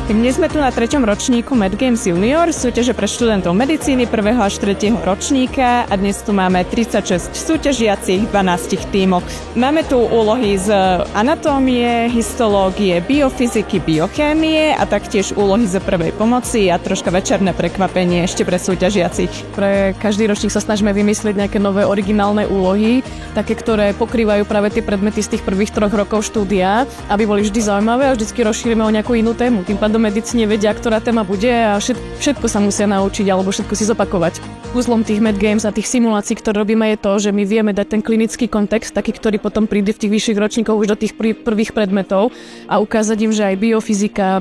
Tak dnes sme tu na 3. ročníku Med Games Junior, súťaže pre študentov medicíny 1. až 3. ročníka a dnes tu máme 36 súťažiacich v 12 tímoch. Máme tu úlohy z anatómie, histológie, biofyziky, biochémie a taktiež úlohy z prvej pomoci a troška večerné prekvapenie ešte pre súťažiacich. Pre každý ročník sa snažíme vymyslieť nejaké nové originálne úlohy, také, ktoré pokrývajú práve tie predmety z tých prvých 3 rokov štúdia, aby boli vždy zaujímavé a vždycky rozšírime o nejakú inú tému. Tým pádom medicíne vedia, ktorá téma bude a všetko sa musia naučiť alebo všetko si zopakovať. Uzlom tých Med Games a tých simulácií, ktoré robíme, je to, že my vieme dať ten klinický kontext, taký, ktorý potom príde v tých vyšších ročníkoch už do tých prvých predmetov a ukázať im, že aj biofyzika,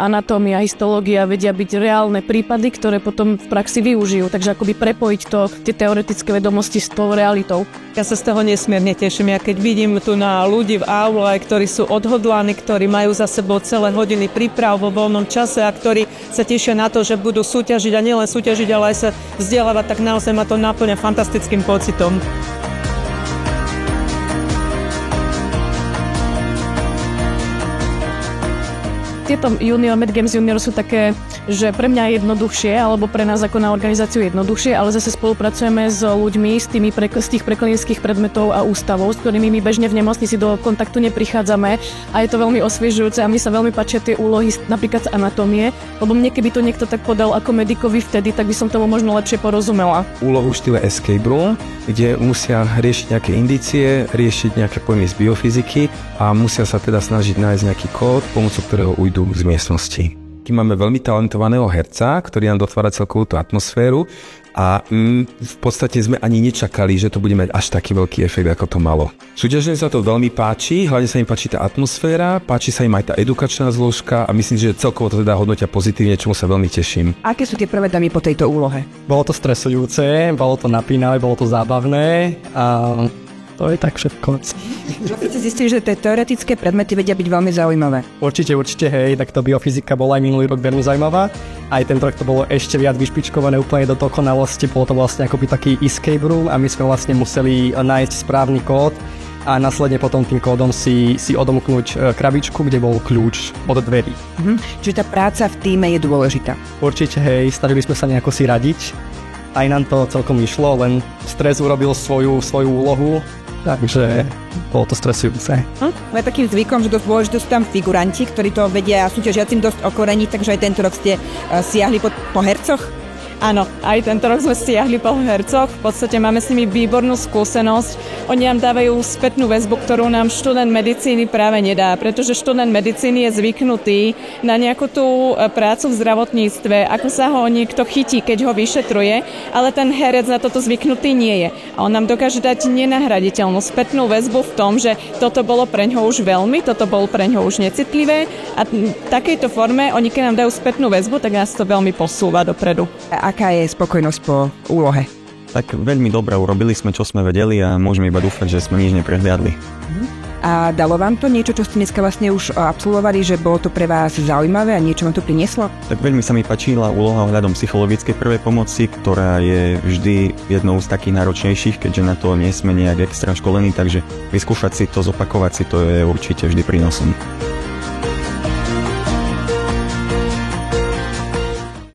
anatómia, histológia vedia byť reálne prípady, ktoré potom v praxi využijú. Takže akoby prepojiť to, tie teoretické vedomosti s tou realitou. Ja sa z toho nesmierne teším. Ja keď vidím tu na ľudí v aule, ktorí sú odhodlaní, ktorí majú za sebou celé hodiny príprav vo voľnom čase a ktorí sa tešia na to, že budú súťažiť a nielen súťažiť, ale aj sa vzdelávať, tak naozaj ma to naplňa fantastickým pocitom. Tieto Med Games Junior sú také, že pre mňa je jednoduchšie, alebo pre nás ako na organizáciu jednoduchšie, ale zase spolupracujeme s ľuďmi z tých preklinických predmetov a ústavov, s ktorými my bežne v nemocnici do kontaktu neprichádzame a je to veľmi osviežujúce a mi sa veľmi páčia tie úlohy napríklad z anatómie, lebo mne keby to niekto tak podal ako medikovi vtedy, tak by som tomu možno lepšie porozumela. Úlohu štýle escape room, kde musia riešiť nejaké indície, riešiť nejaké pojmy z biofyziky a musia sa teda snažiť nájsť nejaký kód, pomocou ktorého ujdu z miestnosti. Máme veľmi talentovaného herca, ktorý nám dotvára celkovú tú atmosféru a v podstate sme ani nečakali, že to bude mať až taký veľký efekt, ako to malo. Súťažne sa to veľmi páči, hlavne sa im páči tá atmosféra, páči sa im aj tá edukačná zložka a myslím, že celkovo to teda hodnotia pozitívne, čomu sa veľmi teším. Aké sú tie prvé dámy po tejto úlohe? Bolo to stresujúce, bolo to napínavé, bolo to zábavné a to je tak všetko. Keď ste zistili, že tie teoretické predmety vedia byť veľmi zaujímavé. Určite, hej, tak to biofyzika bola aj minulý rok veľmi zaujímavá. Aj tento rok to bolo ešte viac vyšpičkované úplne do dokonalosti. Bolo to vlastne akoby taký escape room a my sme vlastne museli nájsť správny kód a následne potom tým kódom si odomknúť krabičku, kde bol kľúč od dverí. Čiže tá práca v tíme je dôležitá. Určite, hej, snažili sme sa nejako si radiť. Aj nám to celkom išlo, len stres urobil svoju úlohu. Takže bolo to stresujúce. Je takým zvykom, že dosť dôležité sú tam figuranti, ktorí to vedia súťažiacim dosť okoreniť, takže aj tento rok ste siahli po hercoch? Áno, aj tento rok sme stiahli po hercoch, v podstate máme s nimi výbornú skúsenosť. Oni nám dávajú spätnú väzbu, ktorú nám študent medicíny práve nedá, pretože študent medicíny je zvyknutý na nejakú tú prácu v zdravotníctve, ako sa ho niekto chytí, keď ho vyšetruje, ale ten herec na toto zvyknutý nie je. A on nám dokáže dať nenahraditeľnú spätnú väzbu v tom, že toto bolo preňho už veľmi, toto bolo preňho už necitlivé a v takejto forme oni keď nám dajú spätnú väzbu, tak nás to veľmi posúva dopredu. Aká je spokojnosť po úlohe? Tak veľmi dobre, urobili sme, čo sme vedeli a môžeme iba dúfať, že sme nič neprehliadli. A dalo vám to niečo, čo ste dneska vlastne už absolvovali, že bolo to pre vás zaujímavé a niečo vám to prinieslo? Tak veľmi sa mi páčila úloha ohľadom psychologickej prvej pomoci, ktorá je vždy jednou z takých náročnejších, keďže na to nie sme nejak extra školení, takže vyskúšať si to, zopakovať si to je určite vždy prínosom.